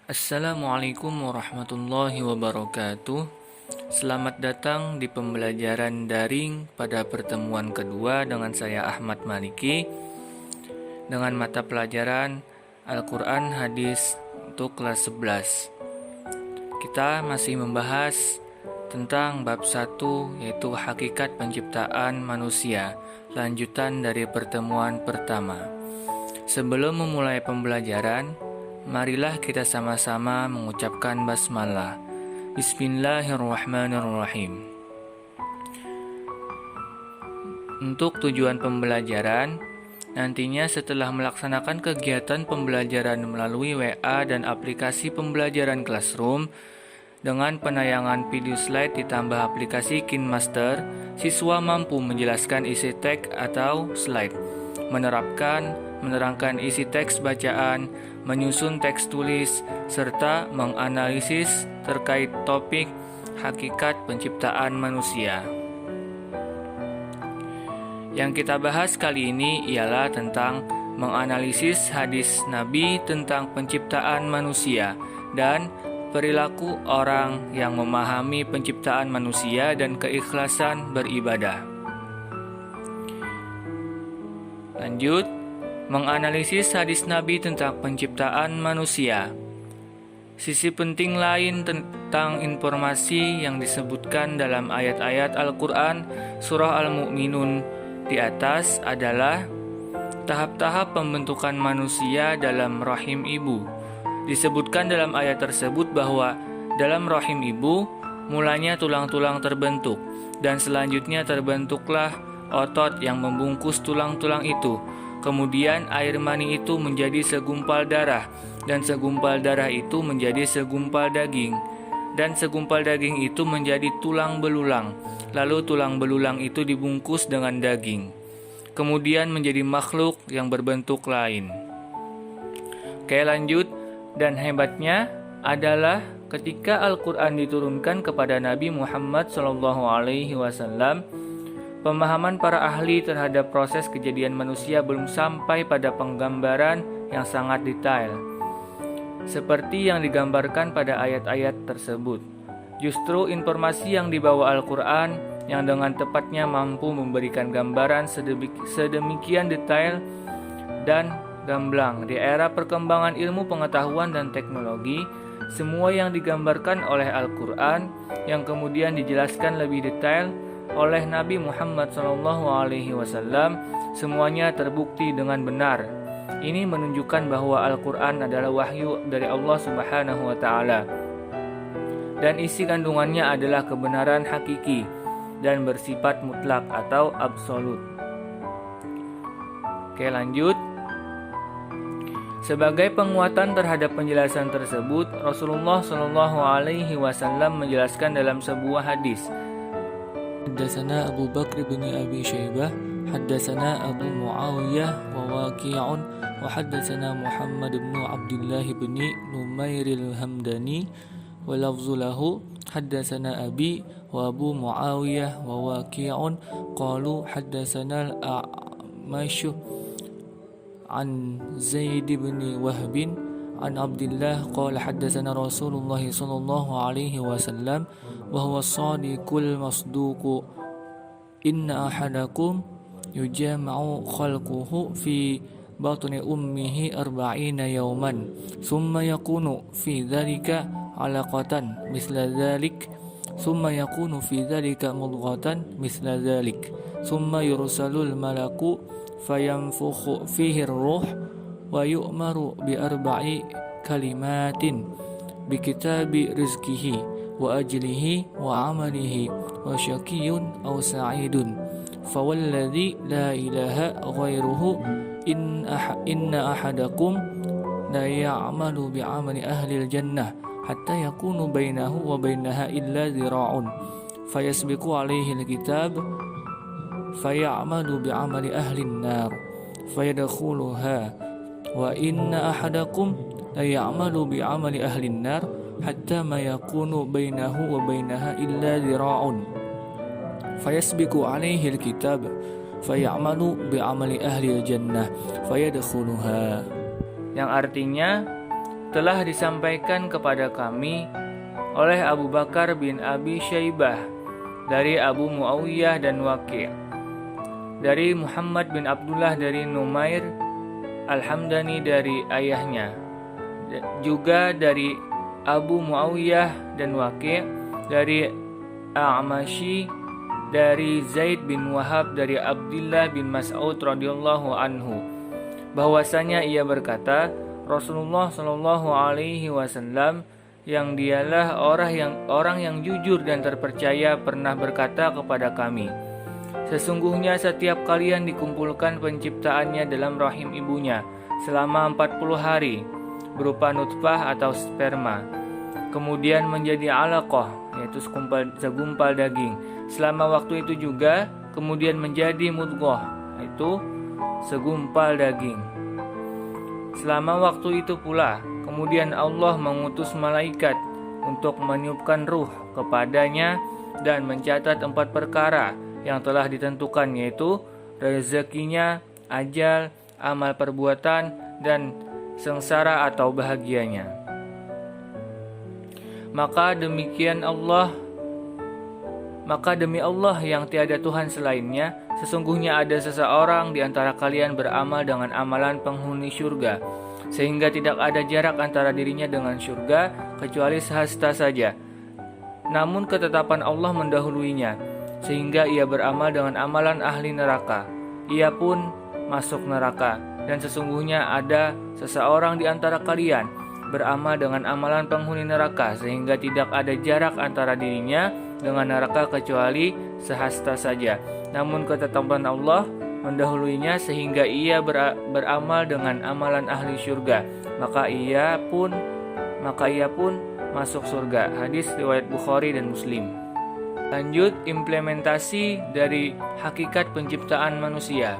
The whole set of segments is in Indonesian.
Assalamualaikum warahmatullahi wabarakatuh. Selamat datang di pembelajaran daring pada pertemuan kedua dengan saya Ahmad Maliki dengan mata pelajaran Al-Quran Hadis untuk kelas 11. Kita masih membahas tentang bab 1, yaitu hakikat penciptaan manusia, lanjutan dari pertemuan pertama. Sebelum memulai pembelajaran, marilah kita sama-sama mengucapkan basmalah. Bismillahirrahmanirrahim. Untuk tujuan pembelajaran, nantinya setelah melaksanakan kegiatan pembelajaran melalui WA dan aplikasi pembelajaran Classroom, dengan penayangan video slide ditambah aplikasi KineMaster, siswa mampu menjelaskan isi teks atau slide, menerangkan isi teks bacaan, menyusun teks tulis, serta menganalisis terkait topik hakikat penciptaan manusia. Yang kita bahas kali ini ialah tentang menganalisis hadis Nabi tentang penciptaan manusia dan perilaku orang yang memahami penciptaan manusia dan keikhlasan beribadah. Lanjut, menganalisis hadis Nabi tentang penciptaan manusia. Sisi penting lain tentang informasi yang disebutkan dalam ayat-ayat Al-Quran Surah Al-Mu'minun di atas adalah tahap-tahap pembentukan manusia dalam rahim ibu. Disebutkan dalam ayat tersebut bahwa dalam rahim ibu mulanya tulang-tulang terbentuk, dan selanjutnya terbentuklah otot yang membungkus tulang-tulang itu. Kemudian air mani itu menjadi segumpal darah, dan segumpal darah itu menjadi segumpal daging, dan segumpal daging itu menjadi tulang belulang. Lalu tulang belulang itu dibungkus dengan daging, kemudian menjadi makhluk yang berbentuk lain. Oke, lanjut. Dan hebatnya adalah ketika Al-Quran diturunkan kepada Nabi Muhammad SAW, pemahaman para ahli terhadap proses kejadian manusia belum sampai pada penggambaran yang sangat detail, seperti yang digambarkan pada ayat-ayat tersebut. Justru informasi yang dibawa Al-Quran yang dengan tepatnya mampu memberikan gambaran sedemikian detail dan gamblang. Di era perkembangan ilmu pengetahuan dan teknologi, semua yang digambarkan oleh Al-Quran yang kemudian dijelaskan lebih detail oleh Nabi Muhammad SAW, semuanya terbukti dengan benar. Ini menunjukkan bahwa Al-Quran adalah wahyu dari Allah Subhanahu wa Ta'ala, dan isi kandungannya adalah kebenaran hakiki dan bersifat mutlak atau absolut. Oke, lanjut. Sebagai penguatan terhadap penjelasan tersebut, Rasulullah SAW menjelaskan dalam sebuah hadis. Haddatsana Abu Bakr bin Abi Syaibah, haddatsana Abu Muawiyah wa Waqi'un, wa haddatsana Muhammad bin Abdullah bin Numair al-Hamdani, wa lafzu lahu haddatsana Abi wa Abu Muawiyah wa Waqi'un qalu haddatsana al-A'mash an Zaid bin Wahb an Abdullah qala haddatsana Rasulullah sallallahu alaihi wasallam wa huwa as-sadiqul masduq inna ahadakum yujama'u khalquhu fi batni ummihi 40 yawman thumma yakunu fi dhalika 'alaqatan misla dhalik thumma yakunu fi dhalika mudghatan misla dhalik thumma yursalul malaku fayanfukhu fihi ar-ruh wa yu'maru bi arba'i kalimatin bi kitabi rizqihi wa ajlihi wa amalihi wa syaqiyyun aw sa'idun fawalladhi la ilaha ghairuhu inna ahadakum la ya'malu bi 'amali ahli al-jannah hatta yakunu bainahu wa bainaha illa dhira'un fayasbiqu 'alaihi al-kitab fayamalu bi'amali ahli an-nar fayadkhuluha wa inna ahadakum la ya'malu bi'amali ahli an-nar hatta ma yakunu bainahu wa bainaha illa dhira'un fayasbiqu 'alaihi al-kitab fayamalu bi'amali ahli al-jannah fayadkhuluha. Yang artinya, telah disampaikan kepada kami oleh Abu Bakar bin Abi Syaibah dari Abu Muawiyah dan Waqi', dari Muhammad bin Abdullah dari Numair Al-Hamdani dari ayahnya, juga dari Abu Muawiyah dan Waqi', dari A'mashi dari Zaid bin Wahab dari Abdullah bin Mas'ud radhiyallahu anhu, bahwasanya ia berkata, Rasulullah Shallallahu alaihi wasallam yang dialah orang yang jujur dan terpercaya pernah berkata kepada kami, sesungguhnya setiap kalian dikumpulkan penciptaannya dalam rahim ibunya selama 40 hari berupa nutfah atau sperma, kemudian menjadi alaqah yaitu segumpal daging, selama waktu itu juga kemudian menjadi mudghah yaitu segumpal daging. Selama waktu itu pula kemudian Allah mengutus malaikat untuk meniupkan ruh kepadanya dan mencatat 4 perkara yang telah ditentukan, yaitu rezekinya, ajal, amal perbuatan, dan sengsara atau bahagianya. Maka demi Allah yang tiada Tuhan selainnya, sesungguhnya ada seseorang di antara kalian beramal dengan amalan penghuni syurga, sehingga tidak ada jarak antara dirinya dengan syurga kecuali sehasta saja. Namun ketetapan Allah mendahuluinya, sehingga ia beramal dengan amalan ahli neraka. Ia pun masuk neraka. Dan sesungguhnya ada seseorang di antara kalian beramal dengan amalan penghuni neraka, sehingga tidak ada jarak antara dirinya dengan neraka kecuali sehasta saja. Namun ketetapan Allah mendahuluinya, sehingga ia beramal dengan amalan ahli syurga, maka ia pun masuk surga. Hadis riwayat Bukhari dan Muslim. Lanjut, implementasi dari hakikat penciptaan manusia.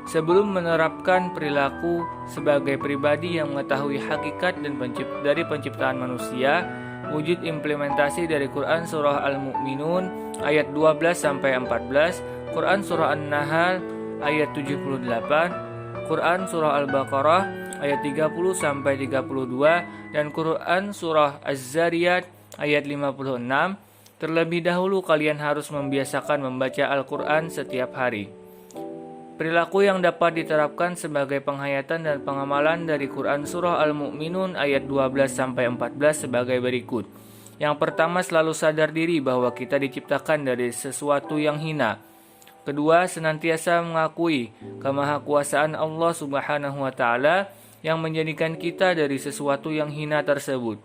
Sebelum menerapkan perilaku sebagai pribadi yang mengetahui hakikat dan dari penciptaan manusia, wujud implementasi dari Quran Surah Al-Mu'minun ayat 12-14, Quran Surah An-Nahl ayat 78, Quran Surah Al-Baqarah ayat 30-32, dan Quran Surah Az-Zariyat ayat 56. Terlebih dahulu kalian harus membiasakan membaca Al-Quran setiap hari. Perilaku yang dapat diterapkan sebagai penghayatan dan pengamalan dari Quran Surah Al-Mu'minun ayat 12-14 sebagai berikut. Yang pertama, selalu sadar diri bahwa kita diciptakan dari sesuatu yang hina. Kedua, senantiasa mengakui kemahakuasaan Allah Subhanahu wa Ta'ala yang menjadikan kita dari sesuatu yang hina tersebut.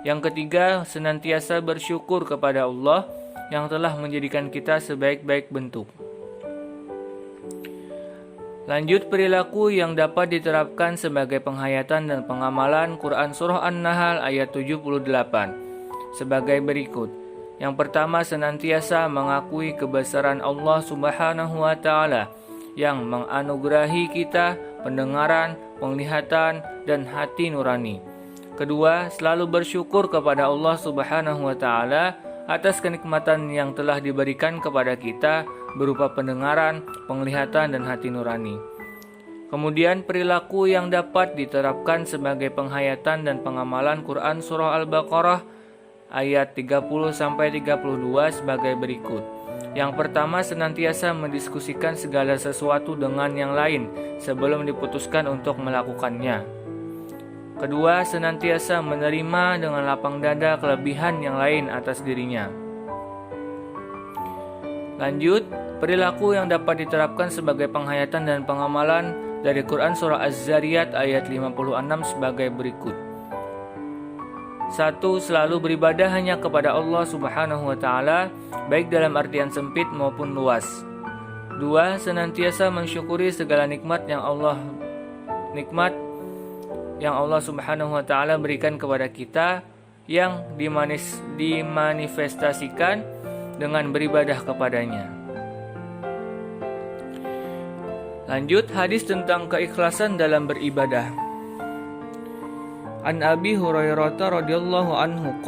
Yang ketiga, senantiasa bersyukur kepada Allah yang telah menjadikan kita sebaik-baik bentuk. Lanjut, perilaku yang dapat diterapkan sebagai penghayatan dan pengamalan Quran Surah An-Nahl ayat 78 sebagai berikut. Yang pertama, senantiasa mengakui kebesaran Allah Subhanahu wa Ta'ala yang menganugerahi kita pendengaran, penglihatan, dan hati nurani. Kedua, selalu bersyukur kepada Allah Subhanahu wa Ta'ala atas kenikmatan yang telah diberikan kepada kita berupa pendengaran, penglihatan, dan hati nurani. Kemudian perilaku yang dapat diterapkan sebagai penghayatan dan pengamalan Quran Surah Al-Baqarah ayat 30-32 sebagai berikut. Yang pertama, senantiasa mendiskusikan segala sesuatu dengan yang lain sebelum diputuskan untuk melakukannya. Kedua, senantiasa menerima dengan lapang dada kelebihan yang lain atas dirinya. Lanjut, perilaku yang dapat diterapkan sebagai penghayatan dan pengamalan dari Quran Surah Az-Zariyat ayat 56 sebagai berikut. 1. Selalu beribadah hanya kepada Allah Subhanahu wa Ta'ala, baik dalam artian sempit maupun luas. 2. Senantiasa mensyukuri segala nikmat yang Allah Subhanahu wa Ta'ala berikan kepada kita, yang dimanifestasikan dengan beribadah kepadanya. Lanjut, hadis tentang keikhlasan dalam beribadah. An Abi Hurairah radhiyallahu anhu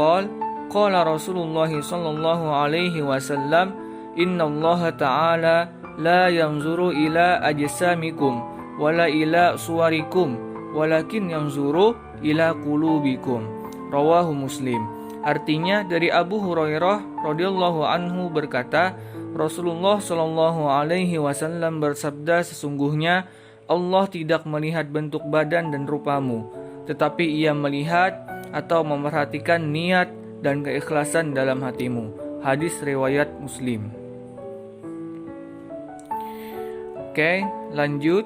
qala Rasulullah sallallahu alaihi wasallam, innallaha ta'ala la yanzuru ila ajsamikum wala ila suwarikum walakin yanzuru ila qulubikum. Rawahu Muslim. Artinya dari Abu Hurairah radhiyallahu anhu berkata, Rasulullah shallallahu alaihi wasallam bersabda, sesungguhnya Allah tidak melihat bentuk badan dan rupamu, tetapi Ia melihat atau memerhatikan niat dan keikhlasan dalam hatimu. Hadis riwayat Muslim. Oke, lanjut.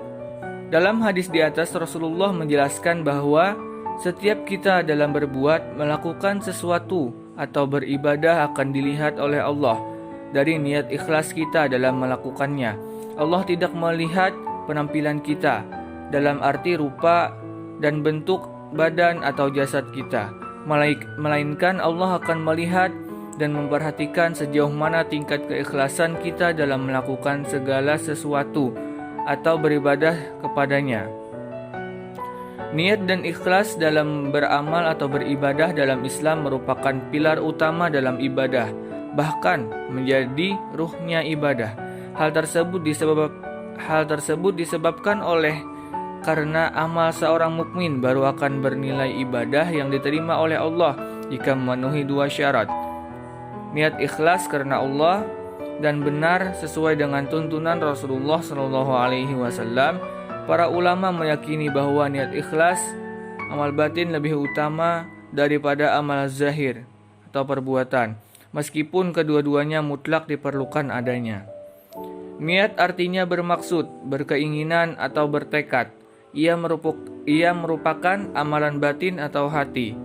Dalam hadis di atas Rasulullah menjelaskan bahwa setiap kita dalam berbuat, melakukan sesuatu atau beribadah akan dilihat oleh Allah dari niat ikhlas kita dalam melakukannya. Allah tidak melihat penampilan kita dalam arti rupa dan bentuk badan atau jasad kita, melainkan Allah akan melihat dan memperhatikan sejauh mana tingkat keikhlasan kita dalam melakukan segala sesuatu atau beribadah kepadanya. Niat dan ikhlas dalam beramal atau beribadah dalam Islam merupakan pilar utama dalam ibadah, bahkan menjadi ruhnya ibadah. Hal tersebut disebabkan oleh karena amal seorang mukmin baru akan bernilai ibadah yang diterima oleh Allah jika memenuhi dua syarat. Niat ikhlas karena Allah dan benar sesuai dengan tuntunan Rasulullah SAW. Para ulama meyakini bahwa niat ikhlas, amal batin lebih utama daripada amal zahir atau perbuatan, meskipun kedua-duanya mutlak diperlukan adanya. Niat artinya bermaksud, berkeinginan atau bertekad. Ia merupakan amalan batin atau hati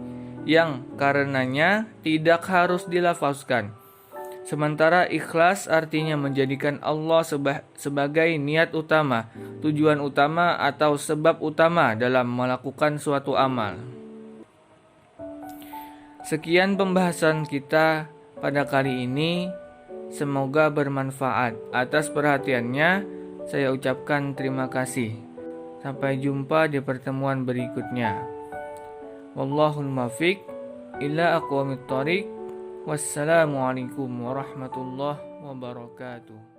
yang karenanya tidak harus dilafazkan. Sementara ikhlas artinya menjadikan Allah sebagai niat utama, tujuan utama atau sebab utama dalam melakukan suatu amal. Sekian pembahasan kita pada kali ini. Semoga bermanfaat. Atas perhatiannya, saya ucapkan terima kasih. Sampai jumpa di pertemuan berikutnya. Wallahul muwaffiq ila aqwamit thoriq. Wassalamualaikum warahmatullahi wabarakatuh.